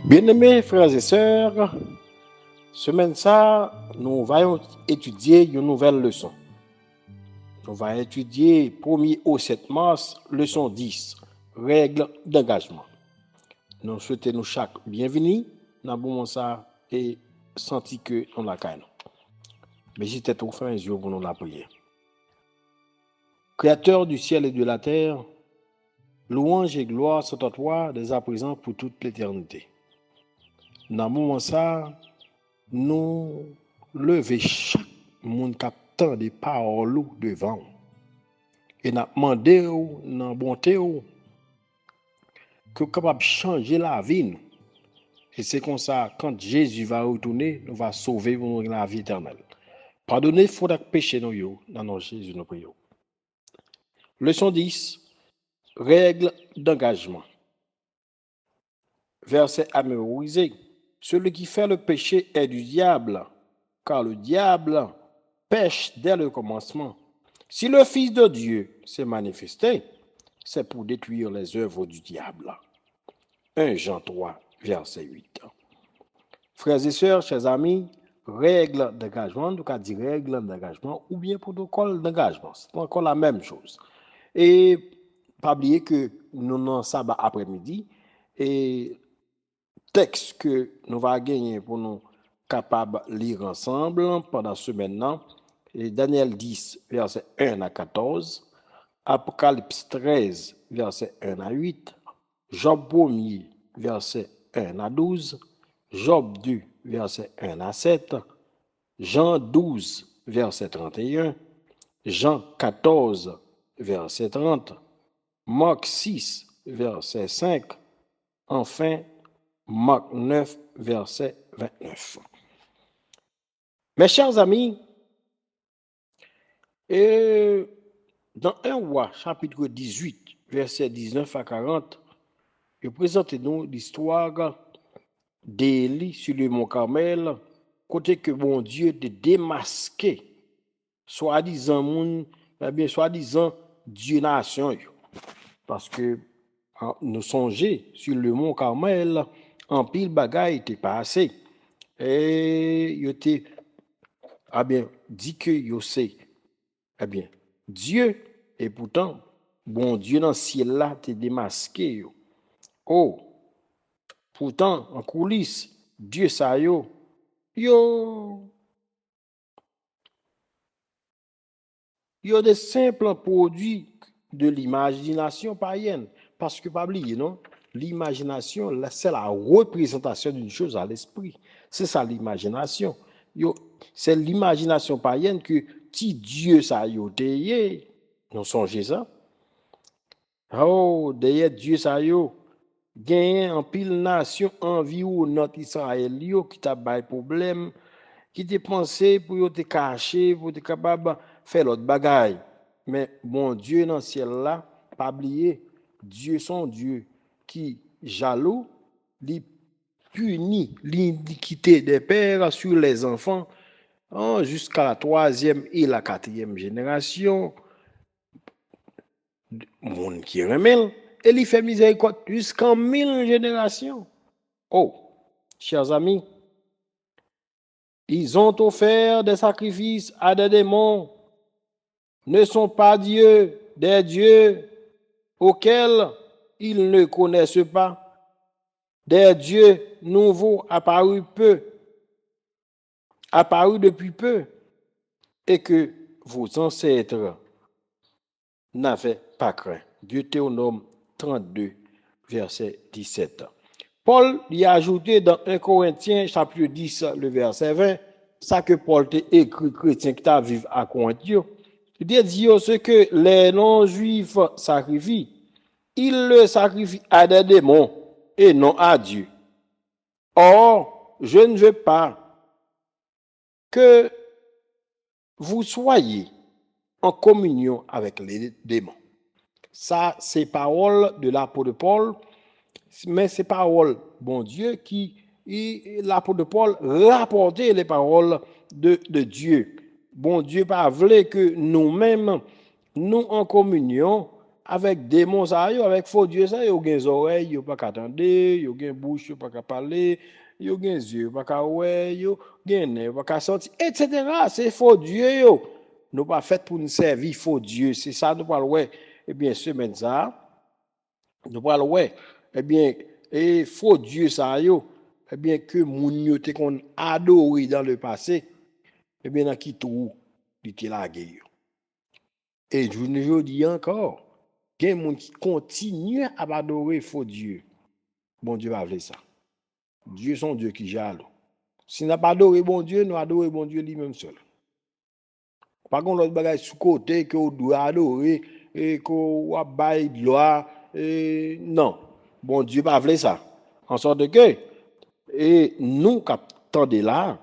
Bien-aimés frères et sœurs, semaine ça, nous allons étudier une nouvelle leçon. Nous allons étudier 1er au 7 mars, leçon 10, règles d'engagement. Nous souhaitons nous chaque bienvenue dans ça et senti que nous la caille. Mais j'étais trop fin les yeux pour nous la prière. Créateur du ciel et de la terre, louange et gloire sont à toi dès à présent pour toute l'éternité. Dans moment ça, nous lever chaque monde qui attend des paroles devant. Et nous demandé dans bonté que capable de changer la vie. Et c'est comme ça, quand Jésus va retourner, nous va sauver la vie éternelle. Pardonnez faute de péché dans nom Jésus nous prions. Leçon 10, règles d'engagement. Verset à mémoriser. Celui qui fait le péché est du diable, car le diable pêche dès le commencement. Si le Fils de Dieu s'est manifesté, c'est pour détruire les œuvres du diable. 1 Jean 3, verset 8. Frères et sœurs, chers amis, règles d'engagement, nous avons dit règles d'engagement ou bien protocole d'engagement. C'est encore la même chose. Et pas oublier que nous avons sabbat après-midi et texte que nous allons gagner pour nous capables de lire ensemble pendant ce maintenant. Et Daniel 10, verset 1 à 14, Apocalypse 13, verset 1 à 8, Job 1, verset 1 à 12, Job 2, verset 1 à 7, Jean 12, verset 31, Jean 14, verset 30, Marc 6, verset 5, enfin Marc 9, verset 29. Mes chers amis, et dans 1 Roi, chapitre 18, verset 19 à 40, je présente nous l'histoire d'Élie sur le mont Carmel, côté que bon Dieu de démasqué, soi-disant Dieu nation. Parce que nous songeons sur le mont Carmel, en pile bagaille était passé. Et il était dit que yo c'est Dieu, et pourtant, bon Dieu dans le ciel là, t'es démasqué. Oh, pourtant, en coulisses, Dieu ça yo des simples produits de l'imagination païenne. Parce que, pas oublier, non? L'imagination, c'est la représentation d'une chose à l'esprit. C'est ça l'imagination. C'est l'imagination païenne que si Dieu ça yo teye, nous songez ça? Oh, derrière Dieu ça yo, gagne en pile nation environnante Israël yo qui t'a bay problème, qui te pensé pour te cacher, pour te capable faire l'autre bagaille. Mais bon Dieu dans le ciel là, pas oublier, Dieu son Dieu qui jaloux, il punit l'iniquité des pères sur les enfants jusqu'à la 3e et la 4e génération. Monde qui remet, et il fait miséricorde jusqu'en 1000 générations. Oh, chers amis, ils ont offert des sacrifices à des démons, ne sont pas dieux, des dieux auxquels ils ne connaissent pas, des dieux nouveaux apparus depuis peu, et que vos ancêtres n'avaient pas craint. Deutéronome 32, verset 17. Paul y a ajouté dans 1 Corinthiens chapitre 10, le verset 20, ça que Paul t'a écrit chrétien qui t'a vécu à Corinthiens. Il dit ce que les non-juifs sacrifient, ils le sacrifient à des démons et non à Dieu. Or, je ne veux pas que vous soyez en communion avec les démons. Ça, c'est parole de l'apôtre Paul, mais c'est parole, bon Dieu, qui, l'apôtre Paul rapportait les paroles de Dieu. Bon Dieu pas voulu que nous-mêmes, nous en communion avec démons ça yo, avec faux dieu ça yo gen oreilles, yo pas qu'attendre, yo gen bouche, yo pas qu'à parler, yo gen yeux, pas qu'à ouais, yo gen nez, pas qu'à sortir, etc. C'est faux dieu yo. Nous pas fait pour nous servir faux dieu, c'est ça nous parlons ouais. Eh bien semaine ça, nous parlons ouais. Eh bien et faux dieu ça yo, eh bien que moun yo te qu'on adoré dans le passé, eh bien dans qui tout il était la guerre. Et je vous dis encore, il y a des gens qui continuent à adorer faux Dieu. Bon Dieu va faire ça. Dieu est son Dieu qui jaloux. Si nous n'a pas adoré bon Dieu, nous adorons bon Dieu lui-même seul. Par contre, l'autre bagage sous côté que vous doit adorer et que vous avez gloire, non. Bon Dieu va faire ça. En sorte que, et nous qui attendons là,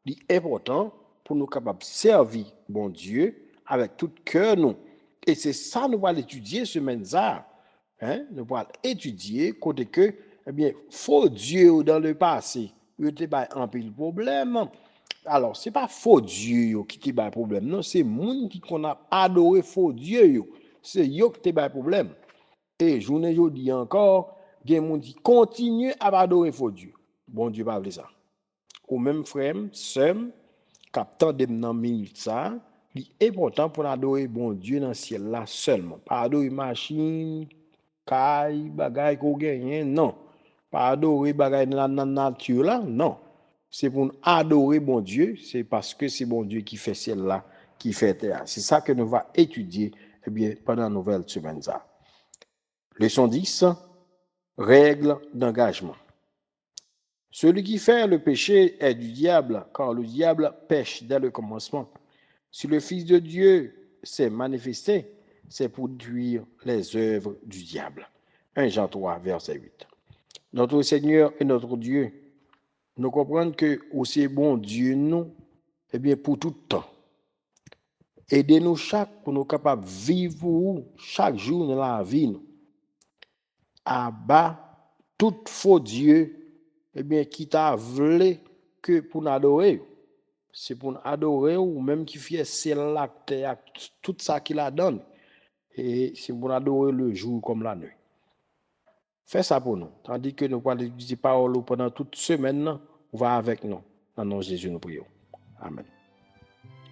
il est important pour nous capables de servir bon Dieu avec tout cœur nous. Et c'est ça nous allons étudier semaine ça. Hein? Nous allons étudier côté que, eh bien, faux Dieu dans le passé, il y a un peu de problème. Alors, ce n'est pas faux Dieu qui a un problème, non, c'est monde qui a adoré faux Dieu. C'est eux qui a un problème. Et je vous dis encore, il y a des gens qui continuent à adorer faux Dieu. Bon Dieu va faire ça. Ou même frère, sœur, captant de dans minute ça, il est important pour adorer bon Dieu dans le ciel là seulement. Pas adorer machine, caille, bagaille qu'on gagne, non. Pas adorer bagaille dans la nature là, non. C'est pour adorer bon Dieu, c'est parce que c'est bon Dieu qui fait ciel là, qui fait terre. C'est ça que nous va étudier eh bien pendant la nouvelle semaine ça. Leçon 10, règles d'engagement. Celui qui fait le péché est du diable, car le diable pêche dès le commencement. Si le Fils de Dieu s'est manifesté, c'est pour détruire les œuvres du diable. 1 Jean 3, verset 8. Notre Seigneur et notre Dieu, nous comprenons que aussi bon Dieu nous, eh bien pour tout temps. Aidez-nous pour nous capables de vivre chaque jour dans la vie, nous, à bas tout faux Dieu, eh bien, qui t'a voulu que pour nous adorer, c'est pour nous adorer ou même qui fait celle-là, tout ça qu'il a donné. Et c'est pour nous adorer le jour comme la nuit. Fais ça pour nous. Tandis que nous parlons de parole pendant toute semaine, on va avec nous. Dans le nom de Jésus, nous prions. Amen.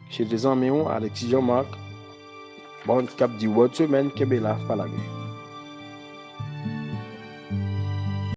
Chez les amis, Alexis Jean-Marc, bon cap du word semaine, que bella, pas la gueule.